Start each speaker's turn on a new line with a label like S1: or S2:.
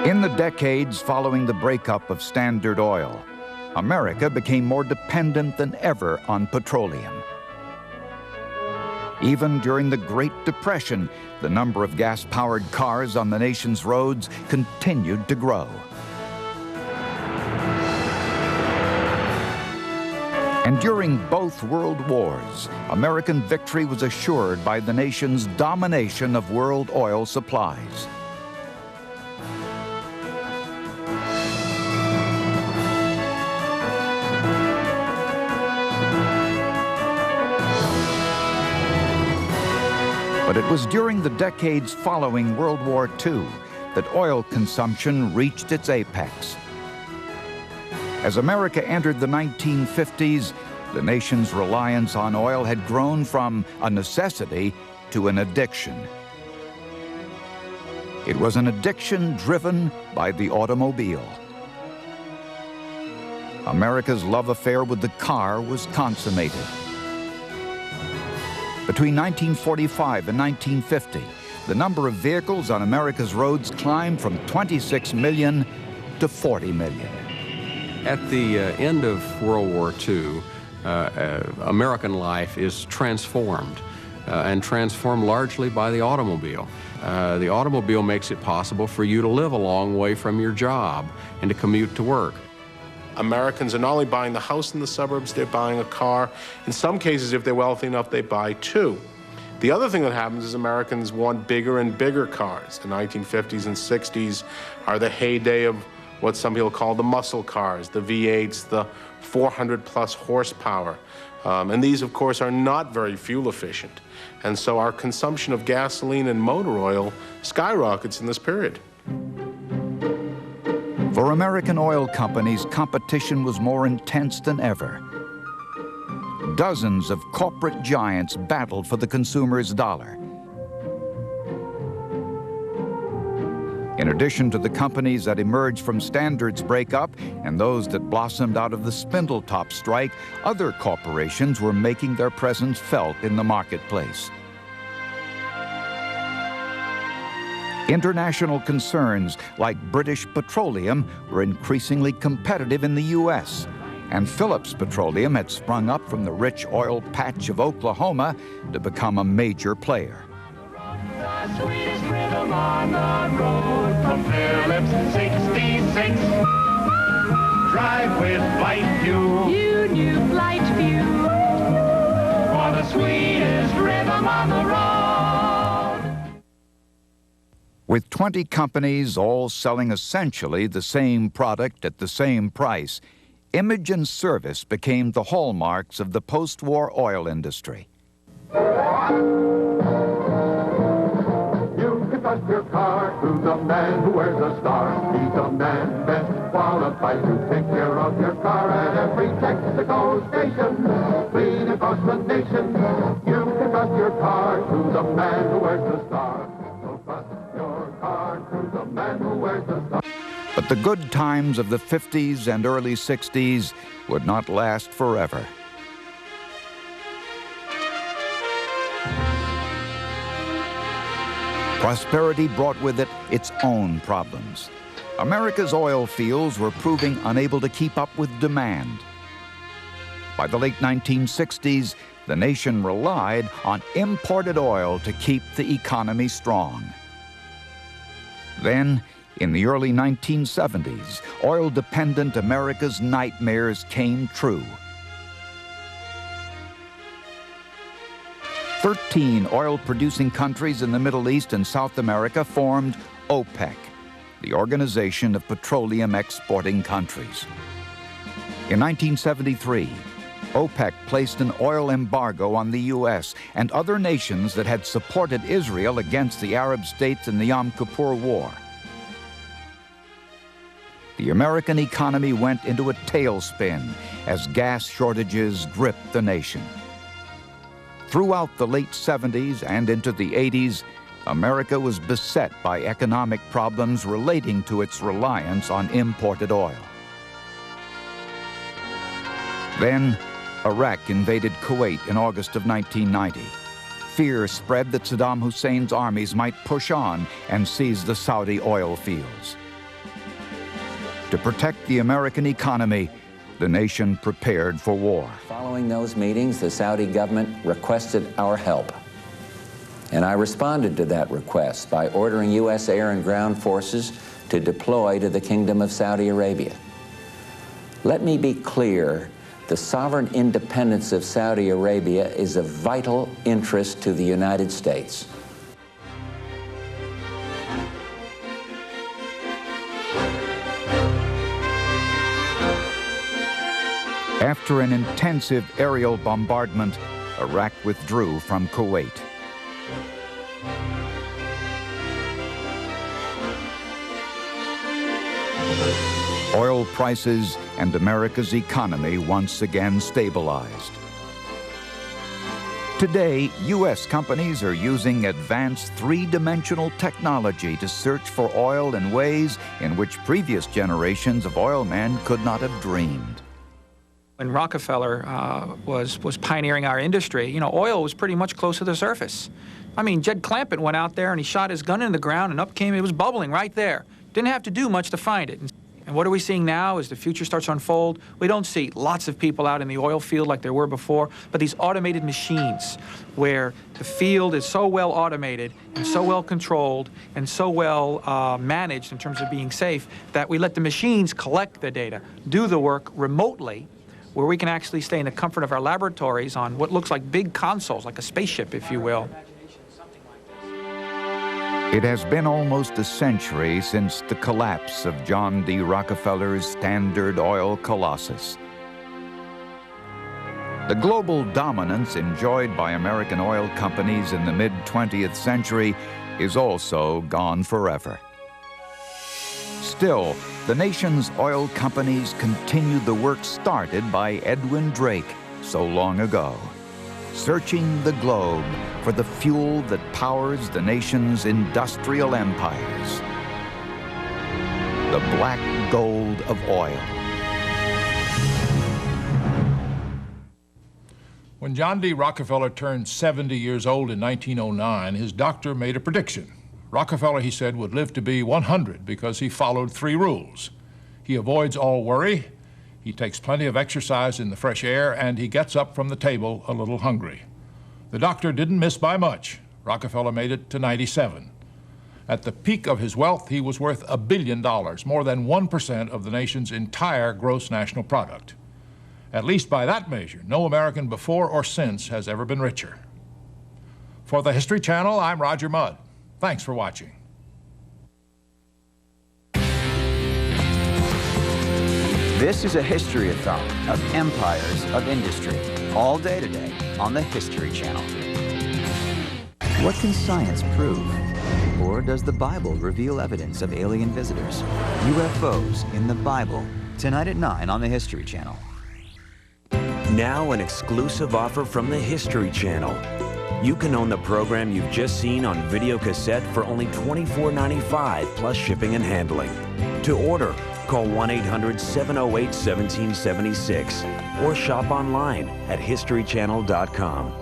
S1: In the decades following the breakup of Standard Oil, America became more dependent than ever on petroleum. Even during the Great Depression, the number of gas-powered cars on the nation's roads continued to grow. And during both world wars, American victory was assured by the nation's domination of world oil supplies. But it was during the decades following World War II that oil consumption reached its apex. As America entered the 1950s, the nation's reliance on oil had grown from a necessity to an addiction. It was an addiction driven by the automobile. America's love affair with the car was consummated. Between 1945 and 1950, the number of vehicles on America's roads climbed from 26 million to 40 million.
S2: At the end of World War II, American life is transformed, and transformed largely by the automobile. The automobile makes it possible for you to live a long way from your job and to commute to work.
S3: Americans are not only buying the house in the suburbs, they're buying a car. In some cases, if they're wealthy enough, they buy two. The other thing that happens is Americans want bigger and bigger cars. The 1950s and 60s are the heyday of what some people call the muscle cars, the V8s, the 400-plus horsepower. And these, of course, are not very fuel efficient. And so our consumption of gasoline and motor oil skyrockets in this period.
S1: For American oil companies, competition was more intense than ever. Dozens of corporate giants battled for the consumer's dollar. In addition to the companies that emerged from Standard's breakup and those that blossomed out of the Spindletop strike, other corporations were making their presence felt in the marketplace. International concerns like British Petroleum were increasingly competitive in the U.S., and Phillips Petroleum had sprung up from the rich oil patch of Oklahoma to become a major player.
S4: The sweetest rhythm on the road from Phillips 66. Drive with Flight View. You knew Flight View. For the sweetest rhythm on the road.
S1: With 20 companies all selling essentially the same product at the same price, image and service became the hallmarks of the post-war oil industry.
S5: You can trust your car to the man who wears a star. He's the man best qualified to take care of your car at every Texaco station. Clean across the nation. You can trust your car to the man who wears the star. So trust your car to the man who wears the star.
S1: But the good times of the 50s and early 60s would not last forever. Prosperity brought with it its own problems. America's oil fields were proving unable to keep up with demand. By the late 1960s, the nation relied on imported oil to keep the economy strong. Then, in the early 1970s, oil-dependent America's nightmares came true. 13 oil-producing countries in the Middle East and South America formed OPEC, the Organization of Petroleum Exporting Countries. In 1973, OPEC placed an oil embargo on the U.S. and other nations that had supported Israel against the Arab states in the Yom Kippur War. The American economy went into a tailspin as gas shortages gripped the nation. Throughout the late 70s and into the 80s, America was beset by economic problems relating to its reliance on imported oil. Then, Iraq invaded Kuwait in August of 1990. Fear spread that Saddam Hussein's armies might push on and seize the Saudi oil fields. To protect the American economy, the nation prepared for war.
S6: Following those meetings, the Saudi government requested our help. And I responded to that request by ordering U.S. air and ground forces to deploy to the Kingdom of Saudi Arabia. Let me be clear, the sovereign independence of Saudi Arabia is of vital interest to the United States.
S1: After an intensive aerial bombardment, Iraq withdrew from Kuwait. Oil prices and America's economy once again stabilized. Today, U.S. companies are using advanced three-dimensional technology to search for oil in ways in which previous generations of oilmen could not have dreamed.
S7: When Rockefeller was pioneering our industry, you know, oil was pretty much close to the surface. I mean, Jed Clampett went out there and he shot his gun in the ground and up came, it was bubbling right there. Didn't have to do much to find it. And what are we seeing now as the future starts to unfold? We don't see lots of people out in the oil field like there were before, but these automated machines where the field is so well automated and so well controlled and so well managed in terms of being safe that we let the machines collect the data, do the work remotely, where we can actually stay in the comfort of our laboratories on what looks like big consoles, like a spaceship, if you will.
S1: It has been almost a century since the collapse of John D. Rockefeller's Standard Oil colossus. The global dominance enjoyed by American oil companies in the mid-20th century is also gone forever. Still, the nation's oil companies continue the work started by Edwin Drake so long ago, searching the globe for the fuel that powers the nation's industrial empires, the black gold of oil.
S8: When John D. Rockefeller turned 70 years old in 1909, his doctor made a prediction. Rockefeller, he said, would live to be 100 because he followed 3 rules. He avoids all worry, he takes plenty of exercise in the fresh air, and he gets up from the table a little hungry. The doctor didn't miss by much. Rockefeller made it to 97. At the peak of his wealth, he was worth $1 billion, more than 1% of the nation's entire gross national product. At least by that measure, no American before or since has ever been richer. For the History Channel, I'm Roger Mudd. Thanks for watching.
S9: This is a history-a-thon of empires of industry, all day today on the History Channel. What can science prove? Or does the Bible reveal evidence of alien visitors? UFOs in the Bible, tonight at 9 on the History Channel.
S10: Now an exclusive offer from the History Channel. You can own the program you've just seen on video cassette for only $24.95 plus shipping and handling. To order, call 1-800-708-1776 or shop online at historychannel.com.